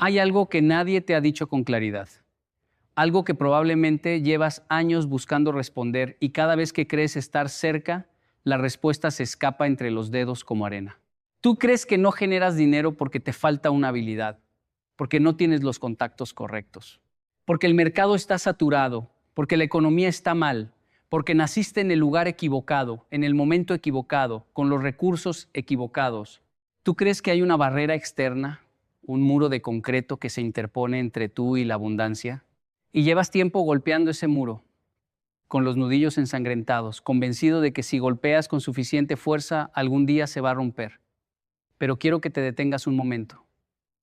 Hay algo que nadie te ha dicho con claridad, algo que probablemente llevas años buscando responder y cada vez que crees estar cerca, la respuesta se escapa entre los dedos como arena. Tú crees que no generas dinero porque te falta una habilidad, porque no tienes los contactos correctos, porque el mercado está saturado, porque la economía está mal, porque naciste en el lugar equivocado, en el momento equivocado, con los recursos equivocados. ¿Tú crees que hay una barrera externa, un muro de concreto que se interpone entre tú y la abundancia? Y llevas tiempo golpeando ese muro, con los nudillos ensangrentados, convencido de que si golpeas con suficiente fuerza, algún día se va a romper. Pero quiero que te detengas un momento,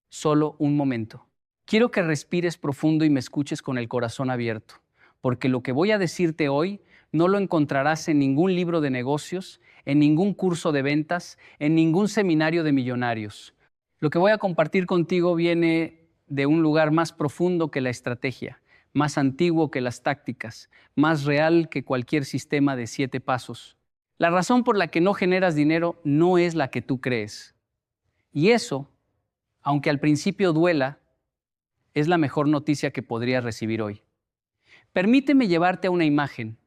solo un momento. Quiero que respires profundo y me escuches con el corazón abierto, porque lo que voy a decirte hoy no lo encontrarás en ningún libro de negocios, en ningún curso de ventas, en ningún seminario de millonarios. Lo que voy a compartir contigo viene de un lugar más profundo que la estrategia, más antiguo que las tácticas, más real que cualquier sistema de 7 pasos. La razón por la que no generas dinero no es la que tú crees. Y eso, aunque al principio duela, es la mejor noticia que podrías recibir hoy. Permíteme llevarte a una imagen.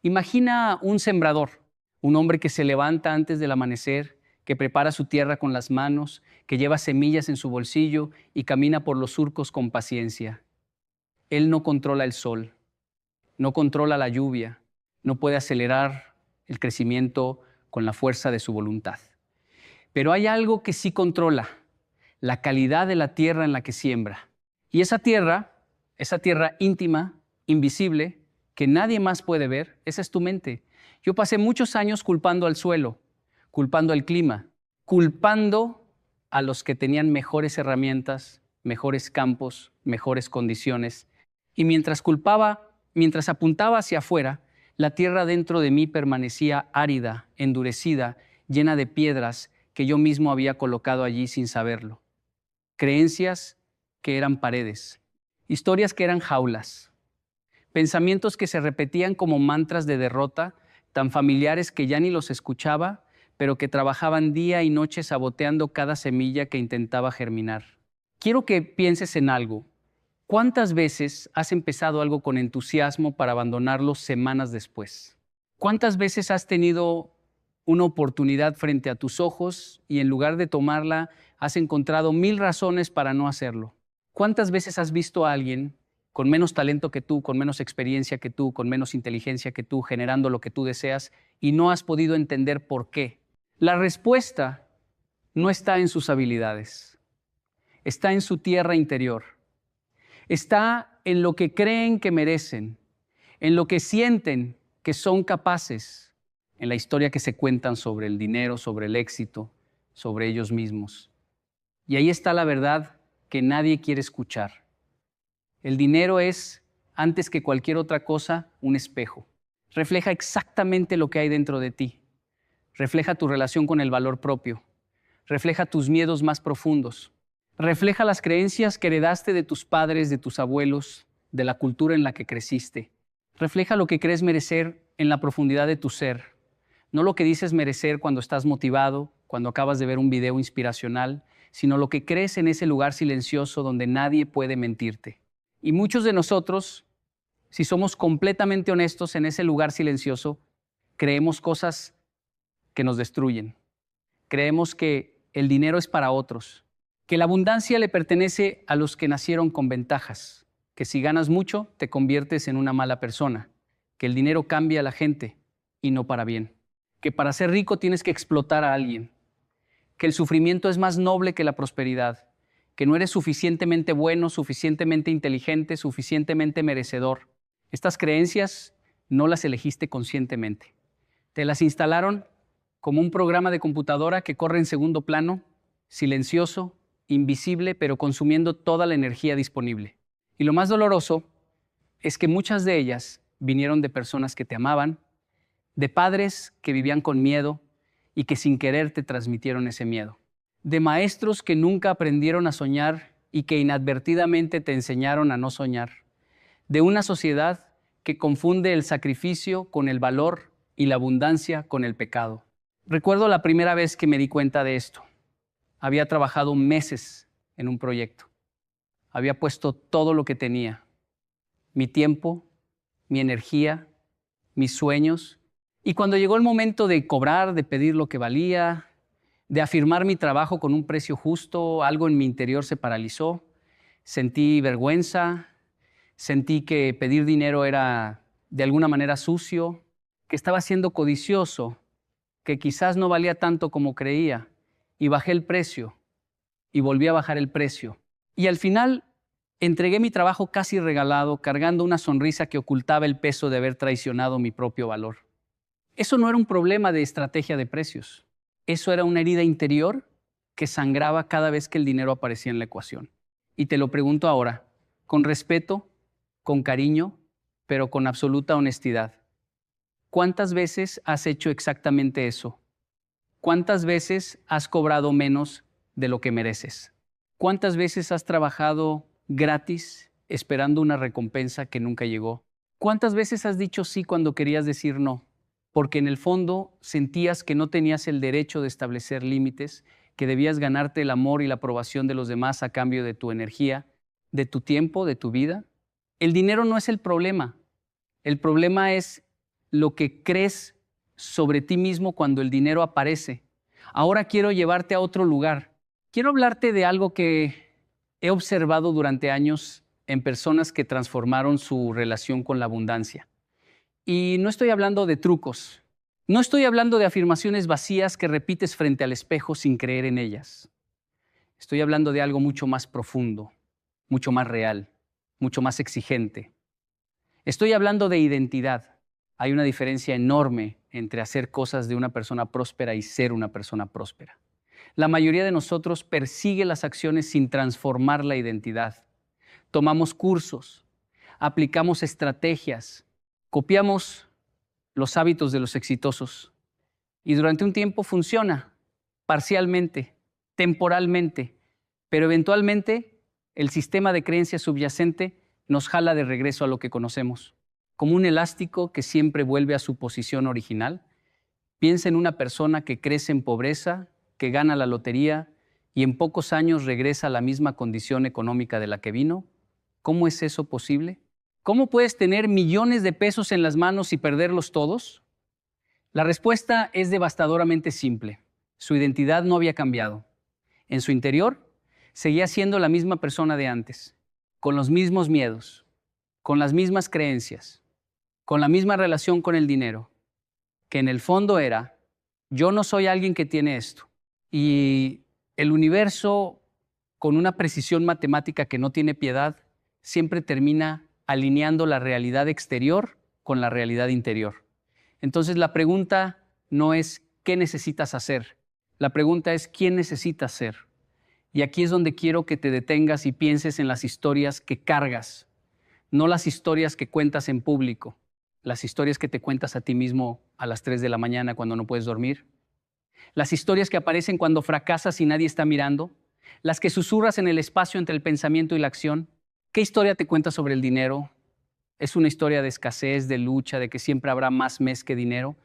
Imagina un sembrador, un hombre que se levanta antes del amanecer, que prepara su tierra con las manos, que lleva semillas en su bolsillo y camina por los surcos con paciencia. Él no controla el sol, no controla la lluvia, no puede acelerar el crecimiento con la fuerza de su voluntad. Pero hay algo que sí controla, la calidad de la tierra en la que siembra. Y esa tierra íntima, invisible, que nadie más puede ver, esa es tu mente. Yo pasé muchos años culpando al suelo, culpando al clima, culpando a los que tenían mejores herramientas, mejores campos, mejores condiciones. Y mientras apuntaba hacia afuera, la tierra dentro de mí permanecía árida, endurecida, llena de piedras que yo mismo había colocado allí sin saberlo. Creencias que eran paredes, historias que eran jaulas, pensamientos que se repetían como mantras de derrota, tan familiares que ya ni los escuchaba, pero que trabajaban día y noche saboteando cada semilla que intentaba germinar. Quiero que pienses en algo. ¿Cuántas veces has empezado algo con entusiasmo para abandonarlo semanas después? ¿Cuántas veces has tenido una oportunidad frente a tus ojos y en lugar de tomarla has encontrado 1000 razones para no hacerlo? ¿Cuántas veces has visto a alguien con menos talento que tú, con menos experiencia que tú, con menos inteligencia que tú, generando lo que tú deseas y no has podido entender por qué? La respuesta no está en sus habilidades, está en su tierra interior, está en lo que creen que merecen, en lo que sienten que son capaces, en la historia que se cuentan sobre el dinero, sobre el éxito, sobre ellos mismos. Y ahí está la verdad que nadie quiere escuchar. El dinero es, antes que cualquier otra cosa, un espejo. Refleja exactamente lo que hay dentro de ti. Refleja tu relación con el valor propio. Refleja tus miedos más profundos. Refleja las creencias que heredaste de tus padres, de tus abuelos, de la cultura en la que creciste. Refleja lo que crees merecer en la profundidad de tu ser. No lo que dices merecer cuando estás motivado, cuando acabas de ver un video inspiracional, sino lo que crees en ese lugar silencioso donde nadie puede mentirte. Y muchos de nosotros, si somos completamente honestos en ese lugar silencioso, creemos cosas que nos destruyen. Creemos que el dinero es para otros, que la abundancia le pertenece a los que nacieron con ventajas, que si ganas mucho te conviertes en una mala persona, que el dinero cambia a la gente y no para bien, que para ser rico tienes que explotar a alguien, que el sufrimiento es más noble que la prosperidad, que no eres suficientemente bueno, suficientemente inteligente, suficientemente merecedor. Estas creencias no las elegiste conscientemente. Te las instalaron como un programa de computadora que corre en segundo plano, silencioso, invisible, pero consumiendo toda la energía disponible. Y lo más doloroso es que muchas de ellas vinieron de personas que te amaban, de padres que vivían con miedo y que sin querer te transmitieron ese miedo, de maestros que nunca aprendieron a soñar y que inadvertidamente te enseñaron a no soñar, de una sociedad que confunde el sacrificio con el valor y la abundancia con el pecado. Recuerdo la primera vez que me di cuenta de esto. Había trabajado meses en un proyecto. Había puesto todo lo que tenía, mi tiempo, mi energía, mis sueños. Y cuando llegó el momento de cobrar, de pedir lo que valía, de afirmar mi trabajo con un precio justo, algo en mi interior se paralizó. Sentí vergüenza, sentí que pedir dinero era de alguna manera sucio, que estaba siendo codicioso, que quizás no valía tanto como creía, y bajé el precio, y volví a bajar el precio. Y al final entregué mi trabajo casi regalado, cargando una sonrisa que ocultaba el peso de haber traicionado mi propio valor. Eso no era un problema de estrategia de precios. Eso era una herida interior que sangraba cada vez que el dinero aparecía en la ecuación. Y te lo pregunto ahora, con respeto, con cariño, pero con absoluta honestidad. ¿Cuántas veces has hecho exactamente eso? ¿Cuántas veces has cobrado menos de lo que mereces? ¿Cuántas veces has trabajado gratis esperando una recompensa que nunca llegó? ¿Cuántas veces has dicho sí cuando querías decir no? Porque en el fondo sentías que no tenías el derecho de establecer límites, que debías ganarte el amor y la aprobación de los demás a cambio de tu energía, de tu tiempo, de tu vida. El dinero no es el problema. El problema es lo que crees sobre ti mismo cuando el dinero aparece. Ahora quiero llevarte a otro lugar. Quiero hablarte de algo que he observado durante años en personas que transformaron su relación con la abundancia. Y no estoy hablando de trucos. No estoy hablando de afirmaciones vacías que repites frente al espejo sin creer en ellas. Estoy hablando de algo mucho más profundo, mucho más real, mucho más exigente. Estoy hablando de identidad. Hay una diferencia enorme entre hacer cosas de una persona próspera y ser una persona próspera. La mayoría de nosotros persigue las acciones sin transformar la identidad. Tomamos cursos, aplicamos estrategias, copiamos los hábitos de los exitosos y durante un tiempo funciona, parcialmente, temporalmente, pero eventualmente el sistema de creencia subyacente nos jala de regreso a lo que conocemos. Como un elástico que siempre vuelve a su posición original, piensa en una persona que crece en pobreza, que gana la lotería y en pocos años regresa a la misma condición económica de la que vino. ¿Cómo es eso posible? ¿Cómo puedes tener millones de pesos en las manos y perderlos todos? La respuesta es devastadoramente simple. Su identidad no había cambiado. En su interior, seguía siendo la misma persona de antes, con los mismos miedos, con las mismas creencias, con la misma relación con el dinero, que en el fondo era, yo no soy alguien que tiene esto. Y el universo, con una precisión matemática que no tiene piedad, siempre termina alineando la realidad exterior con la realidad interior. Entonces la pregunta no es ¿qué necesitas hacer? La pregunta es ¿quién necesitas ser? Y aquí es donde quiero que te detengas y pienses en las historias que cargas, no las historias que cuentas en público, las historias que te cuentas a ti mismo a las 3 de la mañana cuando no puedes dormir, las historias que aparecen cuando fracasas y nadie está mirando, las que susurras en el espacio entre el pensamiento y la acción. ¿Qué historia te cuentas sobre el dinero? ¿Es una historia de escasez, de lucha, de que siempre habrá más mes que dinero?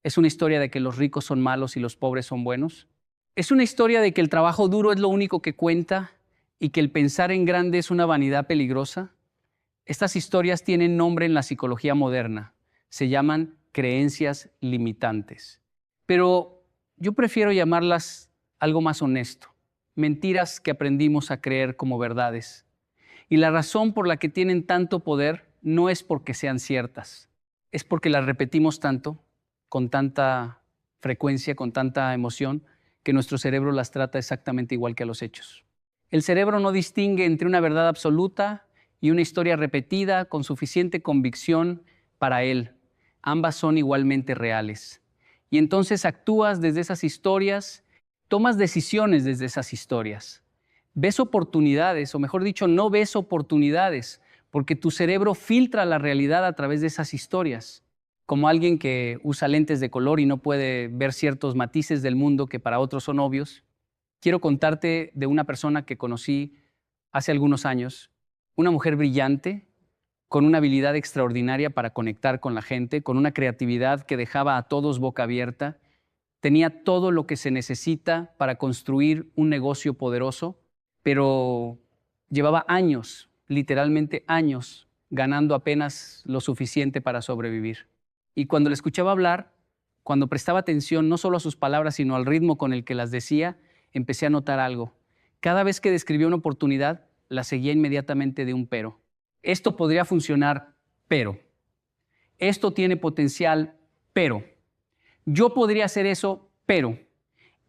¿Es una historia de que los ricos son malos y los pobres son buenos? ¿Es una historia de que el trabajo duro es lo único que cuenta y que el pensar en grande es una vanidad peligrosa? Estas historias tienen nombre en la psicología moderna. Se llaman creencias limitantes. Pero yo prefiero llamarlas algo más honesto. Mentiras que aprendimos a creer como verdades. Y la razón por la que tienen tanto poder no es porque sean ciertas. Es porque las repetimos tanto, con tanta frecuencia, con tanta emoción, que nuestro cerebro las trata exactamente igual que a los hechos. El cerebro no distingue entre una verdad absoluta y una historia repetida con suficiente convicción para él. Ambas son igualmente reales. Y entonces actúas desde esas historias, tomas decisiones desde esas historias. Ves oportunidades, o mejor dicho, no ves oportunidades, porque tu cerebro filtra la realidad a través de esas historias. Como alguien que usa lentes de color y no puede ver ciertos matices del mundo que para otros son obvios, quiero contarte de una persona que conocí hace algunos años, una mujer brillante, con una habilidad extraordinaria para conectar con la gente, con una creatividad que dejaba a todos boca abierta, tenía todo lo que se necesita para construir un negocio poderoso, pero Llevaba años, literalmente años, ganando apenas lo suficiente para sobrevivir. Y cuando le escuchaba hablar, cuando prestaba atención no solo a sus palabras, sino al ritmo con el que las decía, empecé a notar algo. Cada vez que describía una oportunidad, la seguía inmediatamente de un pero. Esto podría funcionar, pero. Esto tiene potencial, pero. Yo podría hacer eso, pero.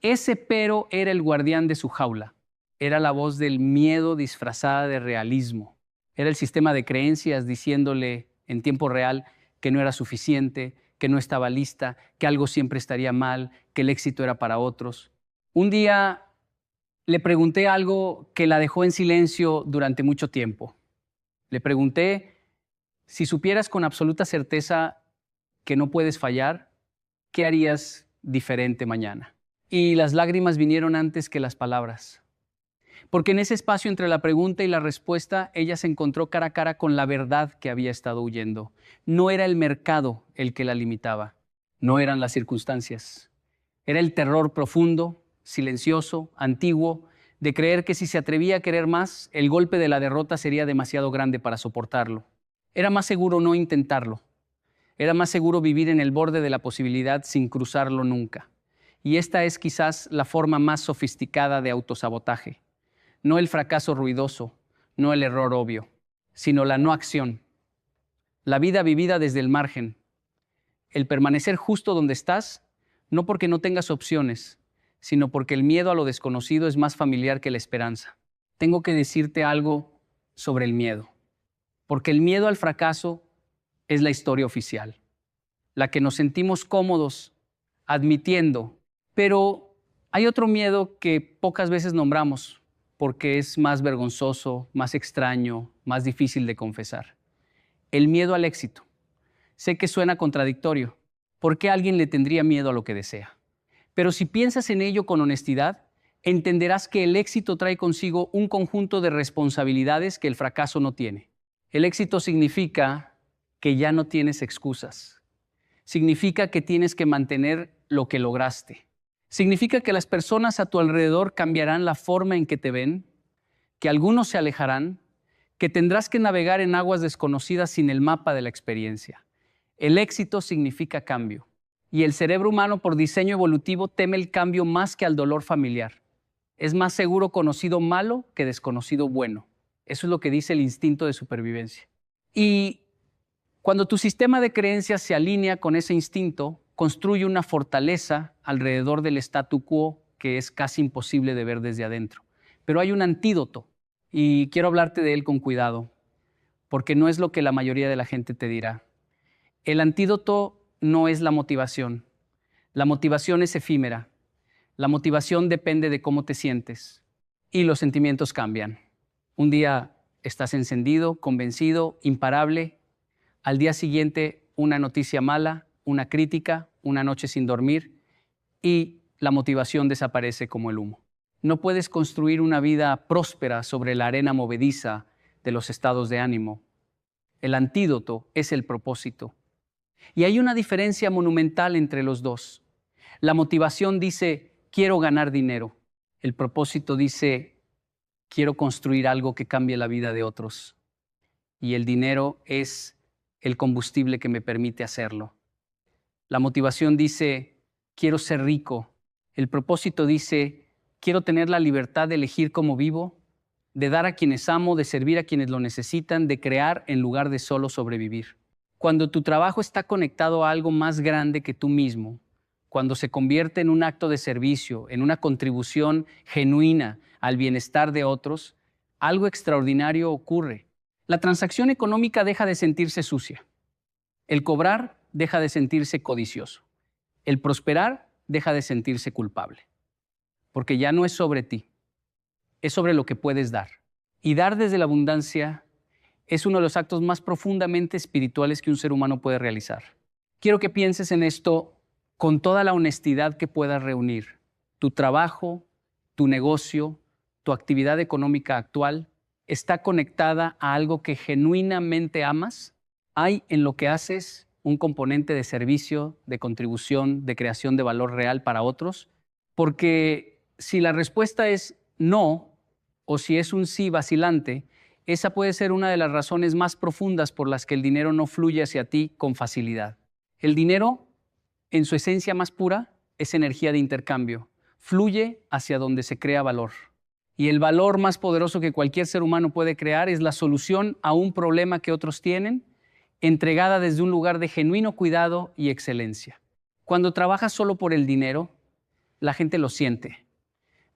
Ese pero era el guardián de su jaula. Era la voz del miedo disfrazada de realismo. Era el sistema de creencias diciéndole en tiempo real que no era suficiente, que no estaba lista, que algo siempre estaría mal, que el éxito era para otros. Un día le pregunté algo que la dejó en silencio durante mucho tiempo. Le pregunté, si supieras con absoluta certeza que no puedes fallar, ¿qué harías diferente mañana? Y las lágrimas vinieron antes que las palabras. Porque en ese espacio entre la pregunta y la respuesta, ella se encontró cara a cara con la verdad que había estado huyendo. No era el mercado el que la limitaba, no eran las circunstancias. Era el terror profundo, silencioso, antiguo, de creer que si se atrevía a querer más, el golpe de la derrota sería demasiado grande para soportarlo. Era más seguro no intentarlo. Era más seguro vivir en el borde de la posibilidad sin cruzarlo nunca. Y esta es quizás la forma más sofisticada de autosabotaje. No el fracaso ruidoso, no el error obvio, sino la no acción. La vida vivida desde el margen. El permanecer justo donde estás, no porque no tengas opciones, sino porque el miedo a lo desconocido es más familiar que la esperanza. Tengo que decirte algo sobre el miedo, porque el miedo al fracaso es la historia oficial, la que nos sentimos cómodos admitiendo, pero hay otro miedo que pocas veces nombramos, porque es más vergonzoso, más extraño, más difícil de confesar. El miedo al éxito. Sé que suena contradictorio. ¿Por qué alguien le tendría miedo a lo que desea? Pero si piensas en ello con honestidad, entenderás que el éxito trae consigo un conjunto de responsabilidades que el fracaso no tiene. El éxito significa que ya no tienes excusas. Significa que tienes que mantener lo que lograste. Significa que las personas a tu alrededor cambiarán la forma en que te ven, que algunos se alejarán, que tendrás que navegar en aguas desconocidas sin el mapa de la experiencia. El éxito significa cambio. Y el cerebro humano, por diseño evolutivo, teme el cambio más que al dolor familiar. Es más seguro conocido malo que desconocido bueno. Eso es lo que dice el instinto de supervivencia. Y cuando tu sistema de creencias se alinea con ese instinto, construye una fortaleza alrededor del statu quo que es casi imposible de ver desde adentro. Pero hay un antídoto y quiero hablarte de él con cuidado, porque no es lo que la mayoría de la gente te dirá. El antídoto no es la motivación. La motivación es efímera. La motivación depende de cómo te sientes y los sentimientos cambian. Un día estás encendido, convencido, imparable. Al día siguiente, una noticia mala, una crítica, una noche sin dormir y la motivación desaparece como el humo. No puedes construir una vida próspera sobre la arena movediza de los estados de ánimo. El antídoto es el propósito. Y hay una diferencia monumental entre los dos. La motivación dice, quiero ganar dinero. El propósito dice, quiero construir algo que cambie la vida de otros. Y el dinero es el combustible que me permite hacerlo. La motivación dice, quiero ser rico. El propósito dice, quiero tener la libertad de elegir cómo vivo, de dar a quienes amo, de servir a quienes lo necesitan, de crear en lugar de solo sobrevivir. Cuando tu trabajo está conectado a algo más grande que tú mismo, cuando se convierte en un acto de servicio, en una contribución genuina al bienestar de otros, algo extraordinario ocurre. La transacción económica deja de sentirse sucia. El cobrar deja de sentirse codicioso. El prosperar deja de sentirse culpable. Porque ya no es sobre ti, es sobre lo que puedes dar. Y dar desde la abundancia es uno de los actos más profundamente espirituales que un ser humano puede realizar. Quiero que pienses en esto con toda la honestidad que puedas reunir. Tu trabajo, tu negocio, tu actividad económica actual, ¿está conectada a algo que genuinamente amas? ¿Hay en lo que haces un componente de servicio, de contribución, de creación de valor real para otros? Porque si la respuesta es no, o si es un sí vacilante, esa puede ser una de las razones más profundas por las que el dinero no fluye hacia ti con facilidad. El dinero, en su esencia más pura, es energía de intercambio. Fluye hacia donde se crea valor. Y el valor más poderoso que cualquier ser humano puede crear es la solución a un problema que otros tienen, entregada desde un lugar de genuino cuidado y excelencia. Cuando trabajas solo por el dinero, la gente lo siente,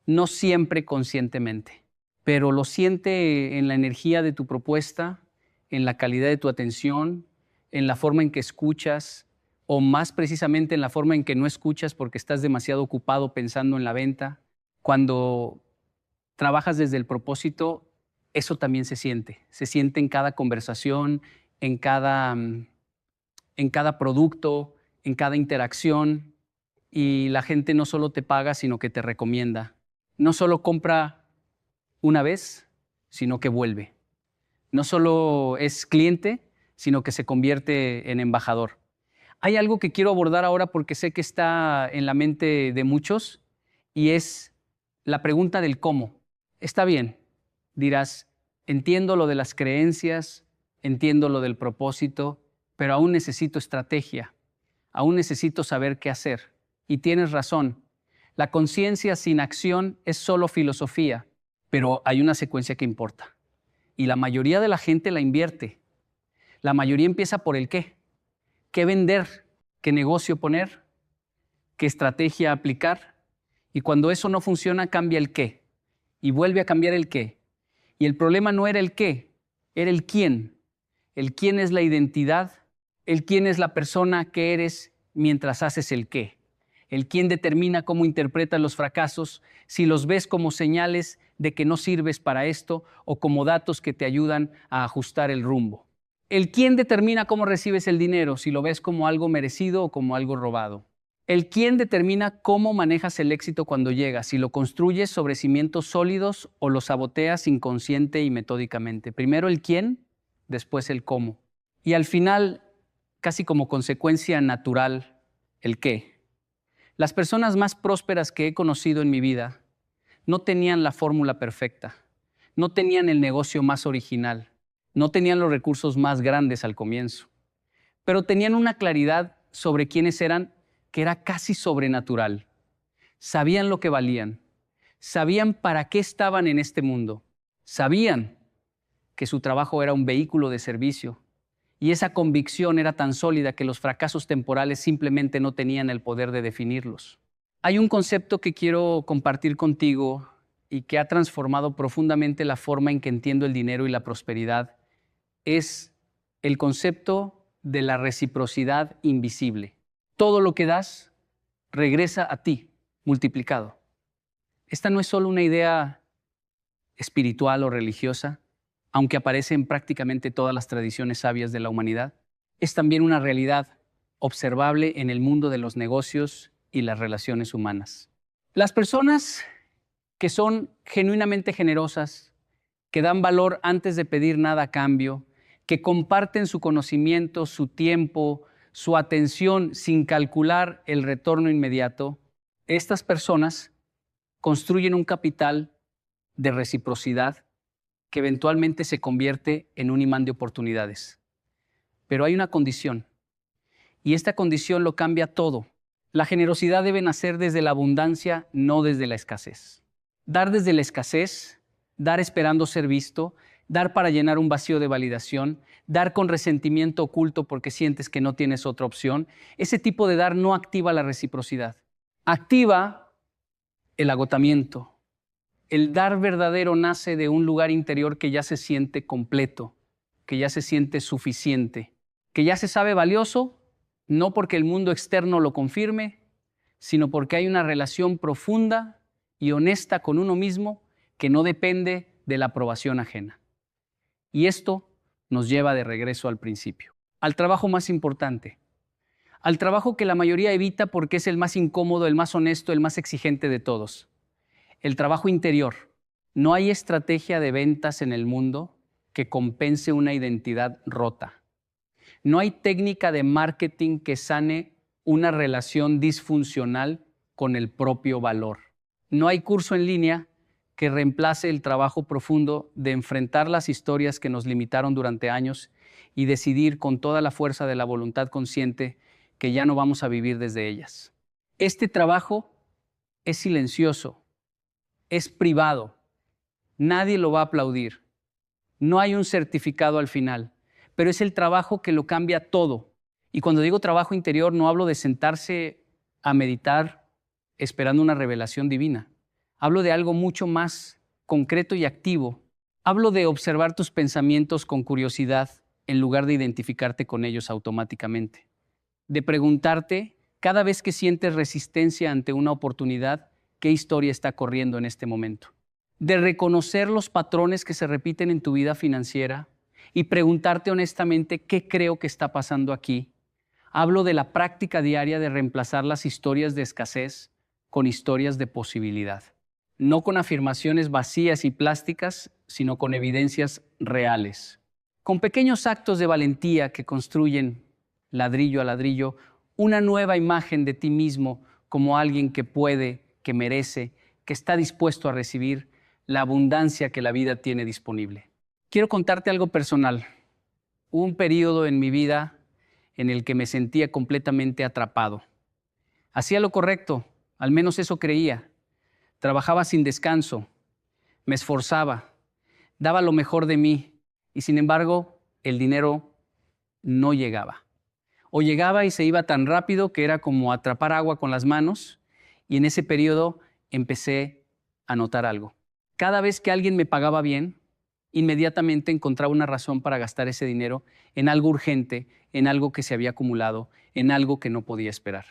no siempre conscientemente, pero lo siente en la energía de tu propuesta, en la calidad de tu atención, en la forma en que escuchas, o más precisamente en la forma en que no escuchas porque estás demasiado ocupado pensando en la venta. Cuando trabajas desde el propósito, eso también se siente en cada conversación, en cada producto, en cada interacción, y la gente no solo te paga, sino que te recomienda. No solo compra una vez, sino que vuelve. No solo es cliente, sino que se convierte en embajador. Hay algo que quiero abordar ahora porque sé que está en la mente de muchos y es la pregunta del cómo. Está bien, dirás, entiendo lo de las creencias, entiendo lo del propósito, pero aún necesito estrategia, aún necesito saber qué hacer. Y tienes razón, la conciencia sin acción es solo filosofía, pero hay una secuencia que importa. Y la mayoría de la gente la invierte. La mayoría empieza por el qué. ¿Qué vender? ¿Qué negocio poner? ¿Qué estrategia aplicar? Y cuando eso no funciona, cambia el qué. Y vuelve a cambiar el qué. Y el problema no era el qué, era el quién. El quién es la identidad, el quién es la persona que eres mientras haces el qué. El quién determina cómo interpretas los fracasos, si los ves como señales de que no sirves para esto o como datos que te ayudan a ajustar el rumbo. El quién determina cómo recibes el dinero, si lo ves como algo merecido o como algo robado. El quién determina cómo manejas el éxito cuando llega, si lo construyes sobre cimientos sólidos o lo saboteas inconsciente y metódicamente. Primero el quién, después el cómo. Y al final, casi como consecuencia natural, el qué. Las personas más prósperas que he conocido en mi vida no tenían la fórmula perfecta, no tenían el negocio más original, no tenían los recursos más grandes al comienzo, pero tenían una claridad sobre quiénes eran que era casi sobrenatural. Sabían lo que valían, sabían para qué estaban en este mundo, sabían que su trabajo era un vehículo de servicio y esa convicción era tan sólida que los fracasos temporales simplemente no tenían el poder de definirlos. Hay un concepto que quiero compartir contigo y que ha transformado profundamente la forma en que entiendo el dinero y la prosperidad. Es el concepto de la reciprocidad invisible. Todo lo que das regresa a ti, multiplicado. Esta no es solo una idea espiritual o religiosa, aunque aparece en prácticamente todas las tradiciones sabias de la humanidad. Es también una realidad observable en el mundo de los negocios y las relaciones humanas. Las personas que son genuinamente generosas, que dan valor antes de pedir nada a cambio, que comparten su conocimiento, su tiempo, su atención sin calcular el retorno inmediato, estas personas construyen un capital de reciprocidad que eventualmente se convierte en un imán de oportunidades. Pero hay una condición, y esta condición lo cambia todo. La generosidad debe nacer desde la abundancia, no desde la escasez. Dar desde la escasez, dar esperando ser visto, dar para llenar un vacío de validación, dar con resentimiento oculto porque sientes que no tienes otra opción, ese tipo de dar no activa la reciprocidad. Activa el agotamiento. El dar verdadero nace de un lugar interior que ya se siente completo, que ya se siente suficiente, que ya se sabe valioso, no porque el mundo externo lo confirme, sino porque hay una relación profunda y honesta con uno mismo que no depende de la aprobación ajena. Y esto nos lleva de regreso al principio, al trabajo más importante, al trabajo que la mayoría evita porque es el más incómodo, el más honesto, el más exigente de todos. El trabajo interior. No hay estrategia de ventas en el mundo que compense una identidad rota. No hay técnica de marketing que sane una relación disfuncional con el propio valor. No hay curso en línea que reemplace el trabajo profundo de enfrentar las historias que nos limitaron durante años y decidir con toda la fuerza de la voluntad consciente que ya no vamos a vivir desde ellas. Este trabajo es silencioso, es privado, nadie lo va a aplaudir, no hay un certificado al final, pero es el trabajo que lo cambia todo. Y cuando digo trabajo interior, no hablo de sentarse a meditar esperando una revelación divina. Hablo de algo mucho más concreto y activo. Hablo de observar tus pensamientos con curiosidad en lugar de identificarte con ellos automáticamente. De preguntarte, cada vez que sientes resistencia ante una oportunidad, ¿qué historia está corriendo en este momento? De reconocer los patrones que se repiten en tu vida financiera y preguntarte honestamente qué creo que está pasando aquí. Hablo de la práctica diaria de reemplazar las historias de escasez con historias de posibilidad. No con afirmaciones vacías y plásticas, sino con evidencias reales. Con pequeños actos de valentía que construyen, ladrillo a ladrillo, una nueva imagen de ti mismo como alguien que puede, que merece, que está dispuesto a recibir la abundancia que la vida tiene disponible. Quiero contarte algo personal. Hubo un periodo en mi vida en el que me sentía completamente atrapado. Hacía lo correcto, al menos eso creía. Trabajaba sin descanso, me esforzaba, daba lo mejor de mí y sin embargo el dinero no llegaba. O llegaba y se iba tan rápido que era como atrapar agua con las manos y en ese periodo empecé a notar algo. Cada vez que alguien me pagaba bien, inmediatamente encontraba una razón para gastar ese dinero en algo urgente, en algo que se había acumulado, en algo que no podía esperar.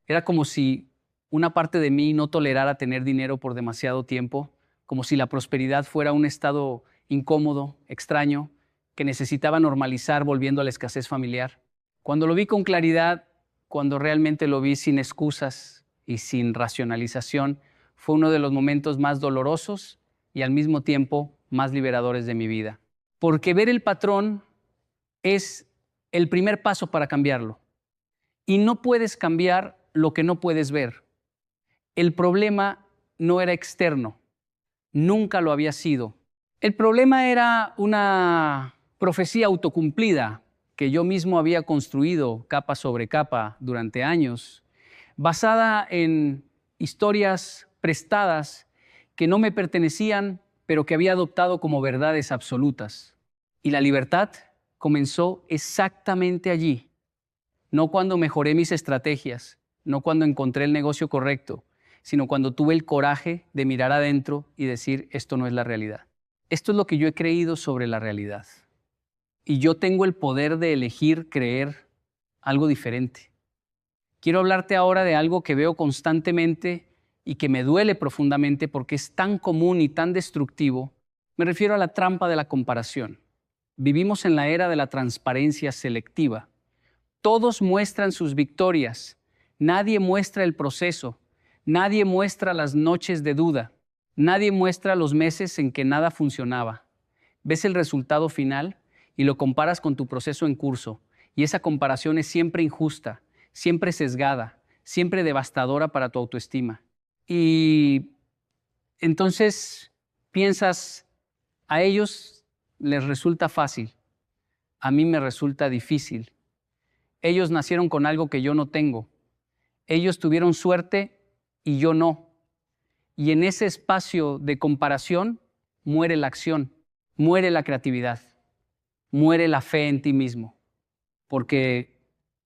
Era como si una parte de mí no tolerara tener dinero por demasiado tiempo, como si la prosperidad fuera un estado incómodo, extraño, que necesitaba normalizar volviendo a la escasez familiar. Cuando lo vi con claridad, cuando realmente lo vi sin excusas y sin racionalización, fue uno de los momentos más dolorosos y al mismo tiempo más liberadores de mi vida. Porque ver el patrón es el primer paso para cambiarlo. Y no puedes cambiar lo que no puedes ver. El problema no era externo, nunca lo había sido. El problema era una profecía autocumplida que yo mismo había construido capa sobre capa durante años, basada en historias prestadas que no me pertenecían, pero que había adoptado como verdades absolutas. Y la libertad comenzó exactamente allí, no cuando mejoré mis estrategias, no cuando encontré el negocio correcto, sino cuando tuve el coraje de mirar adentro y decir, esto no es la realidad. Esto es lo que yo he creído sobre la realidad. Y yo tengo el poder de elegir creer algo diferente. Quiero hablarte ahora de algo que veo constantemente y que me duele profundamente porque es tan común y tan destructivo. Me refiero a la trampa de la comparación. Vivimos en la era de la transparencia selectiva. Todos muestran sus victorias. Nadie muestra el proceso. Nadie muestra las noches de duda. Nadie muestra los meses en que nada funcionaba. Ves el resultado final y lo comparas con tu proceso en curso. Y esa comparación es siempre injusta, siempre sesgada, siempre devastadora para tu autoestima. Y entonces piensas, a ellos les resulta fácil, a mí me resulta difícil. Ellos nacieron con algo que yo no tengo. Ellos tuvieron suerte y yo no. Y en ese espacio de comparación muere la acción, muere la creatividad, muere la fe en ti mismo. Porque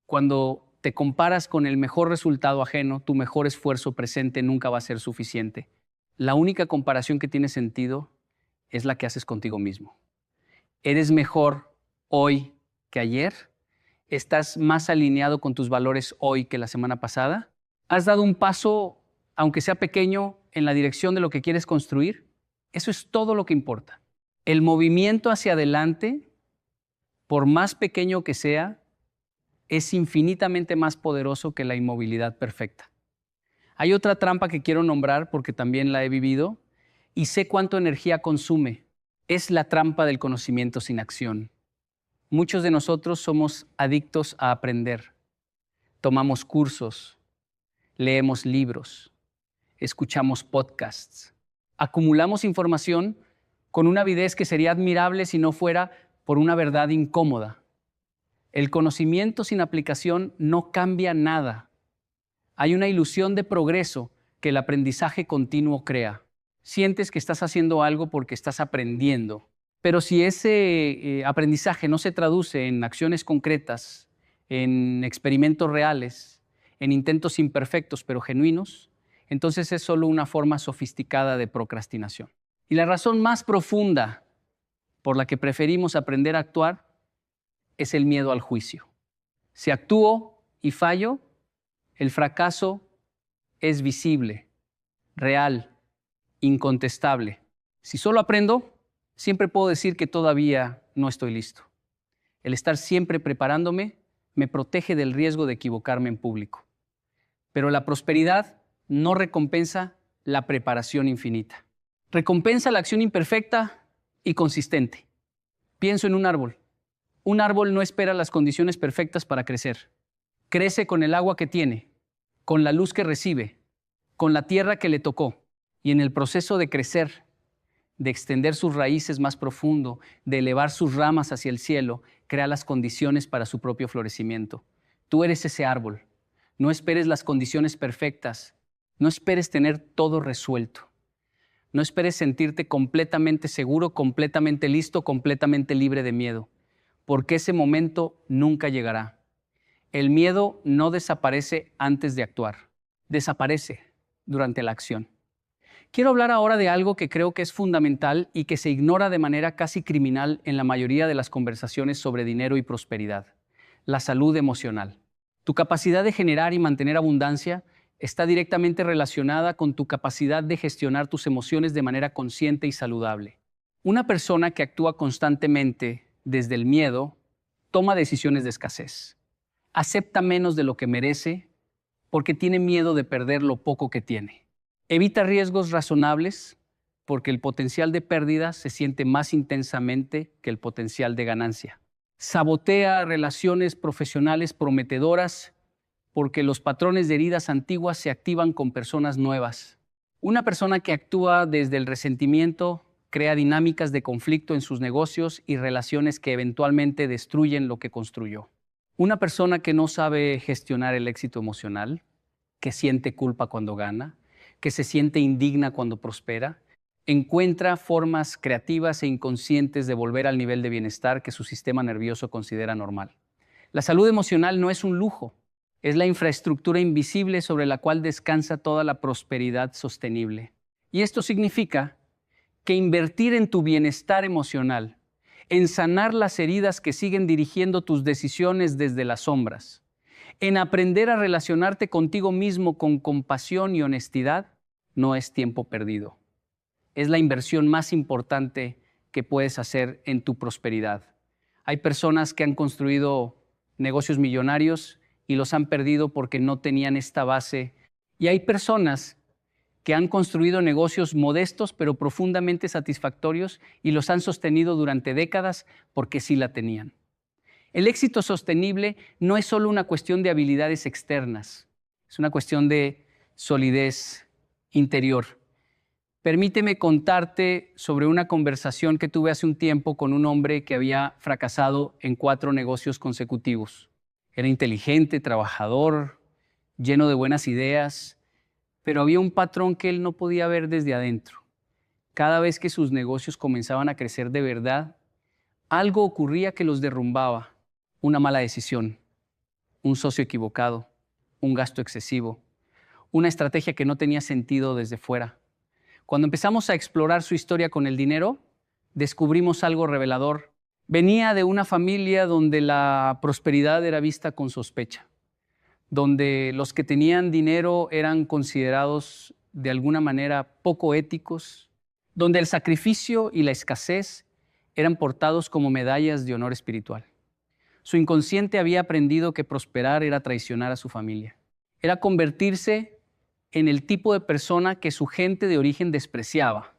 cuando te comparas con el mejor resultado ajeno, tu mejor esfuerzo presente nunca va a ser suficiente. La única comparación que tiene sentido es la que haces contigo mismo. ¿Eres mejor hoy que ayer? ¿Estás más alineado con tus valores hoy que la semana pasada? ¿Has dado un paso, aunque sea pequeño, en la dirección de lo que quieres construir? Eso es todo lo que importa. El movimiento hacia adelante, por más pequeño que sea, es infinitamente más poderoso que la inmovilidad perfecta. Hay otra trampa que quiero nombrar porque también la he vivido y sé cuánto energía consume. Es la trampa del conocimiento sin acción. Muchos de nosotros somos adictos a aprender. Tomamos cursos, leemos libros, escuchamos podcasts, Acumulamos información con una avidez que sería admirable si no fuera por una verdad incómoda. El conocimiento sin aplicación no cambia nada. Hay una ilusión de progreso que el aprendizaje continuo crea. Sientes que estás haciendo algo porque estás aprendiendo, pero si ese aprendizaje no se traduce en acciones concretas, en experimentos reales, en intentos imperfectos pero genuinos, entonces es solo una forma sofisticada de procrastinación. Y la razón más profunda por la que preferimos aprender a actuar es el miedo al juicio. Si actúo y fallo, el fracaso es visible, real, incontestable. Si solo aprendo, siempre puedo decir que todavía no estoy listo. El estar siempre preparándome me protege del riesgo de equivocarme en público. Pero la prosperidad no recompensa la preparación infinita. Recompensa la acción imperfecta y consistente. Pienso en un árbol. Un árbol no espera las condiciones perfectas para crecer. Crece con el agua que tiene, con la luz que recibe, con la tierra que le tocó. Y en el proceso de crecer, de extender sus raíces más profundo, de elevar sus ramas hacia el cielo, crea las condiciones para su propio florecimiento. Tú eres ese árbol. No esperes las condiciones perfectas. No esperes tener todo resuelto. No esperes sentirte completamente seguro, completamente listo, completamente libre de miedo, porque ese momento nunca llegará. El miedo no desaparece antes de actuar, desaparece durante la acción. Quiero hablar ahora de algo que creo que es fundamental y que se ignora de manera casi criminal en la mayoría de las conversaciones sobre dinero y prosperidad: la salud emocional. Tu capacidad de generar y mantener abundancia está directamente relacionada con tu capacidad de gestionar tus emociones de manera consciente y saludable. Una persona que actúa constantemente desde el miedo toma decisiones de escasez. Acepta menos de lo que merece porque tiene miedo de perder lo poco que tiene. Evita riesgos razonables porque el potencial de pérdida se siente más intensamente que el potencial de ganancia. Sabotea relaciones profesionales prometedoras porque los patrones de heridas antiguas se activan con personas nuevas. Una persona que actúa desde el resentimiento crea dinámicas de conflicto en sus negocios y relaciones que eventualmente destruyen lo que construyó. Una persona que no sabe gestionar el éxito emocional, que siente culpa cuando gana, que se siente indigna cuando prospera, encuentra formas creativas e inconscientes de volver al nivel de bienestar que su sistema nervioso considera normal. La salud emocional no es un lujo, es la infraestructura invisible sobre la cual descansa toda la prosperidad sostenible. Y esto significa que invertir en tu bienestar emocional, en sanar las heridas que siguen dirigiendo tus decisiones desde las sombras, en aprender a relacionarte contigo mismo con compasión y honestidad, no es tiempo perdido. Es la inversión más importante que puedes hacer en tu prosperidad. Hay personas que han construido negocios millonarios y los han perdido porque no tenían esta base. Y hay personas que han construido negocios modestos pero profundamente satisfactorios y los han sostenido durante décadas porque sí la tenían. El éxito sostenible no es solo una cuestión de habilidades externas, es una cuestión de solidez interior. Permíteme contarte sobre una conversación que tuve hace un tiempo con un hombre que había fracasado en 4 negocios consecutivos. Era inteligente, trabajador, lleno de buenas ideas, pero había un patrón que él no podía ver desde adentro. Cada vez que sus negocios comenzaban a crecer de verdad, algo ocurría que los derrumbaba. Una mala decisión, un socio equivocado, un gasto excesivo, una estrategia que no tenía sentido desde fuera. Cuando empezamos a explorar su historia con el dinero, descubrimos algo revelador. Venía de una familia donde la prosperidad era vista con sospecha, donde los que tenían dinero eran considerados de alguna manera poco éticos, donde el sacrificio y la escasez eran portados como medallas de honor espiritual. Su inconsciente había aprendido que prosperar era traicionar a su familia. Era convertirse en el tipo de persona que su gente de origen despreciaba.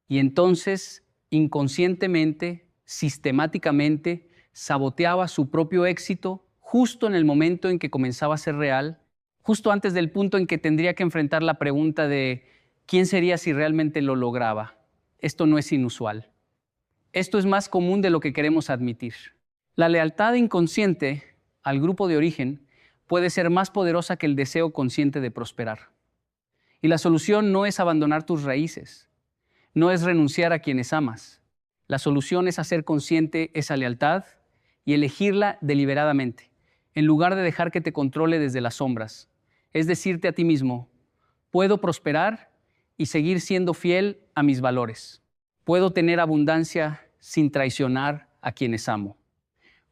Y entonces, inconscientemente, sistemáticamente, saboteaba su propio éxito justo en el momento en que comenzaba a ser real, justo antes del punto en que tendría que enfrentar la pregunta de ¿Quién sería si realmente lo lograba? Esto no es inusual. Esto es más común de lo que queremos admitir. La lealtad inconsciente al grupo de origen puede ser más poderosa que el deseo consciente de prosperar. Y la solución no es abandonar tus raíces, no es renunciar a quienes amas. La solución es hacer consciente esa lealtad y elegirla deliberadamente, en lugar de dejar que te controle desde las sombras. Es decirte a ti mismo, puedo prosperar y seguir siendo fiel a mis valores. Puedo tener abundancia sin traicionar a quienes amo.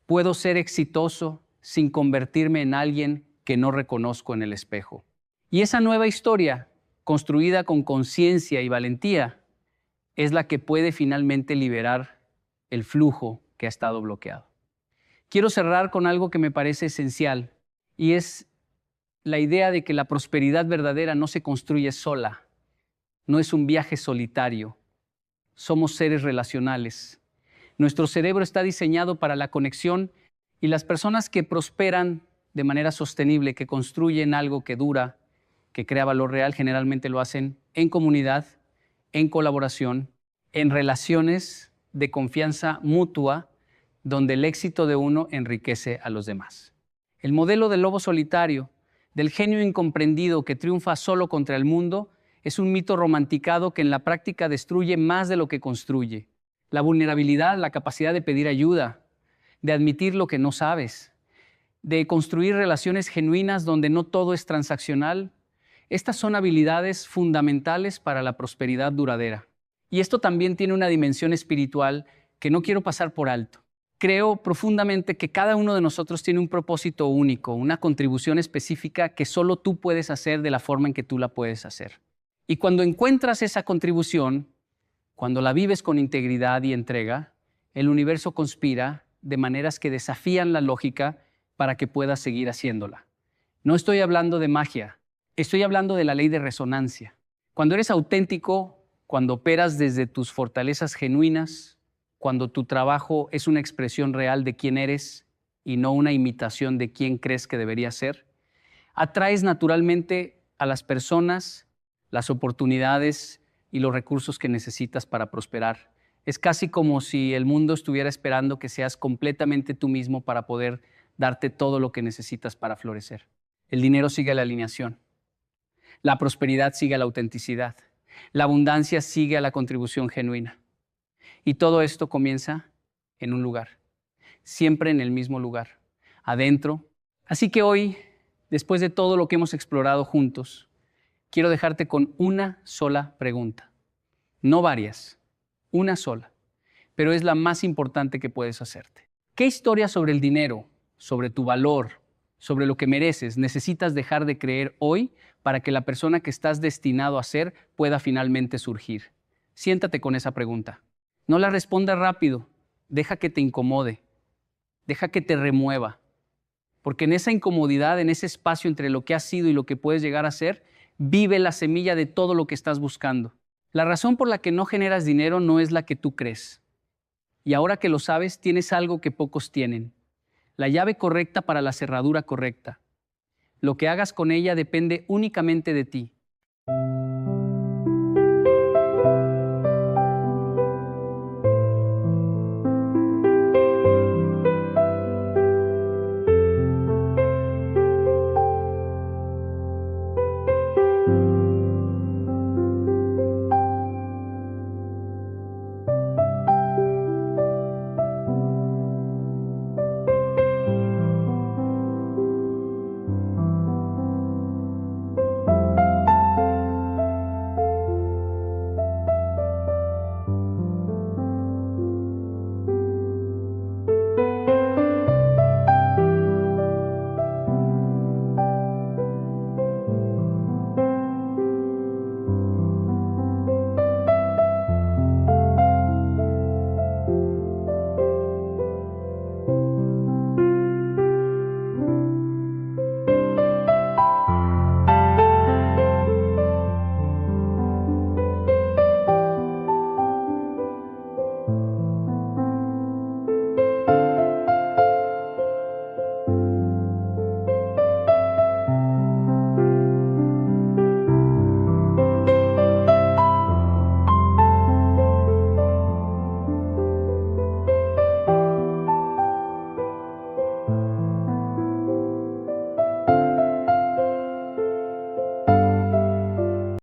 Puedo ser exitoso sin convertirme en alguien que no reconozco en el espejo. Y esa nueva historia, construida con conciencia y valentía, es la que puede finalmente liberar el flujo que ha estado bloqueado. Quiero cerrar con algo que me parece esencial, y es la idea de que la prosperidad verdadera no se construye sola, no es un viaje solitario. Somos seres relacionales. Nuestro cerebro está diseñado para la conexión y las personas que prosperan de manera sostenible, que construyen algo que dura, que crea valor real, generalmente lo hacen en comunidad, en colaboración, en relaciones de confianza mutua, donde el éxito de uno enriquece a los demás. El modelo del lobo solitario, del genio incomprendido que triunfa solo contra el mundo, es un mito romanticado que en la práctica destruye más de lo que construye. La vulnerabilidad, la capacidad de pedir ayuda, de admitir lo que no sabes, de construir relaciones genuinas donde no todo es transaccional, estas son habilidades fundamentales para la prosperidad duradera. Y esto también tiene una dimensión espiritual que no quiero pasar por alto. Creo profundamente que cada uno de nosotros tiene un propósito único, una contribución específica que solo tú puedes hacer de la forma en que tú la puedes hacer. Y cuando encuentras esa contribución, cuando la vives con integridad y entrega, el universo conspira de maneras que desafían la lógica para que puedas seguir haciéndola. No estoy hablando de magia, estoy hablando de la ley de resonancia. Cuando eres auténtico, cuando operas desde tus fortalezas genuinas, cuando tu trabajo es una expresión real de quién eres y no una imitación de quién crees que debería ser, atraes naturalmente a las personas, las oportunidades y los recursos que necesitas para prosperar. Es casi como si el mundo estuviera esperando que seas completamente tú mismo para poder darte todo lo que necesitas para florecer. El dinero sigue la alineación. La prosperidad sigue a la autenticidad. La abundancia sigue a la contribución genuina. Y todo esto comienza en un lugar, siempre en el mismo lugar, adentro. Así que hoy, después de todo lo que hemos explorado juntos, quiero dejarte con una sola pregunta. No varias, una sola, pero es la más importante que puedes hacerte. ¿Qué historia sobre el dinero, sobre tu valor, sobre lo que mereces necesitas dejar de creer hoy para que la persona que estás destinado a ser pueda finalmente surgir? Siéntate con esa pregunta. No la respondas rápido, deja que te incomode, deja que te remueva, porque en esa incomodidad, en ese espacio entre lo que has sido y lo que puedes llegar a ser, vive la semilla de todo lo que estás buscando. La razón por la que no generas dinero no es la que tú crees. Y ahora que lo sabes, tienes algo que pocos tienen. La llave correcta para la cerradura correcta. Lo que hagas con ella depende únicamente de ti.